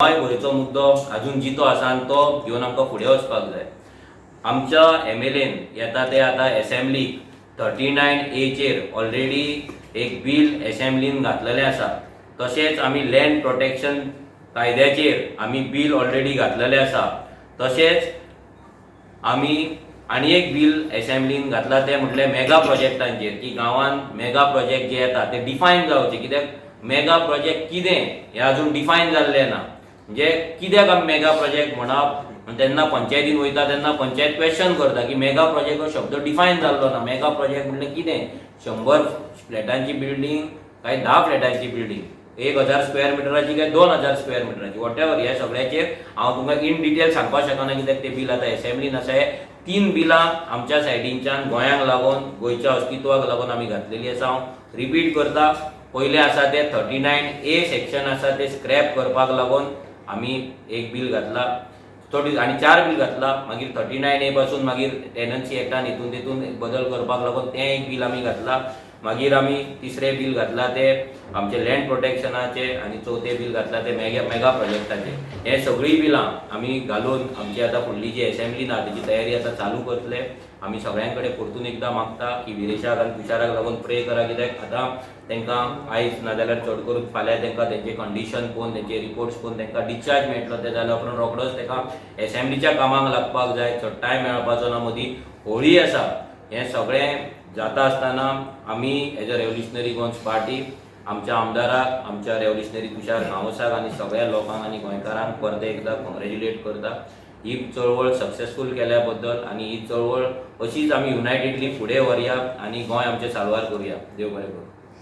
गोंयचो मुद्दो अजून जितो आसा आनी तो घेवन आमकां फुडें वचपाक जाय. आमच्या एमएलएन येता ते आतां एसेंब्लीक 39A चेर ऑलरेडी एक बील एसेंब्लीन घातलेलें आसा. तशेंच आमी लँड प्रोटेक्शन कायद्याचेर आमी बील ऑलरेडी घातलेलें आसा. तशेंच आमी आनी एक बील एसेंब्लीन घातला ते म्हटले मेगा प्रोजेक्टांचेर, की गांवांत मेगा प्रोजेक्ट जे येता ते डिफायन जावचे. कित्याक मेगा प्रोजेक्ट कितें हें अजून डिफायन जाल्लें ना. म्हणजे कित्याक आमी मेगा प्रोजेक्ट म्हणप, तेन्ना पंचायतीन वयता तेन्ना पंचायत क्वेश्चन करता की मेगा प्रोजेक्ट हो शब्द डिफायन जाल्लो ना. मेगा प्रोजेक्ट म्हणल्यार कितें? 100 फ्लॅटांची बिल्डींग काय 10 फ्लॅटांची बिल्डींग, 1000 स्क्वेअर मिटराची काय 2000 स्क्वेअर मिटराची, वॉटेवर. ह्या सगळ्याचेर हांव तुमकां इन डिटेल सांगपाक शकना, कित्याक ते बील आतां एसेंब्लीन आसा. हे 3 बिलां आमच्या सायडींच्यान गोंयांक लागून, गोंयच्या अस्तित्वाक लागून आमी घातलेली आसा. हांव रिपीट करता, पयलें आसा ते 39A सेक्शन आसा ते स्क्रॅप करपाक लागून आमी एक बील घातला. आनी 4 बील घातला. मागीर 39A पासून मागीर टेनन्सी एक्टान हितून बदल करपाक लागून तें एक बील आमी घातला. मागीर आमी तिसरें बील घातला ते आमचे लँड प्रोटेक्शनाचे, आनी चवथें बील घातला ते मेगा प्रोजेक्टाचे. हे सगळीं बिलां आमी घालून आमची आतां फुडली जी एसेंब्लीन आहा तेजी तयारी आतां चालू करतले. आमी सगळ्यां कडेन परतून एकदां मागता की विरेशाक आनी तुशाराक लागून प्रे करा, कित्याक आतां तांकां आयज नाजाल्यार चड करून फाल्यां तांकां तेंचे कंडिशन पळोवन, तेंचे रिपोर्ट्स पळोवन तांकां डिस्चार्ज मेळटलो. ते जाल्या उपरांत रोखडोच ताका एसेंब्लीच्या कामाक लागपाक जाय. चड टायम मेळपाचो ना. मदीं होळी आसा. हें सगळें जाता आसतना आमी एज अ रेव्होल्युशनरी गोंस पार्टी आमच्या आमदाराक, आमच्या रेव्होल्युशनरी तुषार गांवसाक आनी सगळ्या लोकांक आनी गोंयकारांक परते एकदां कॉंग्रेच्युलेट करता ही चळवळ सक्सेसफूल केल्या बद्दल. आनी ही चळवळ अशीच आमी युनायटेडली फुडें व्हरया आनी गोंय आमचें साल्वार करुया. देव बरें करूं.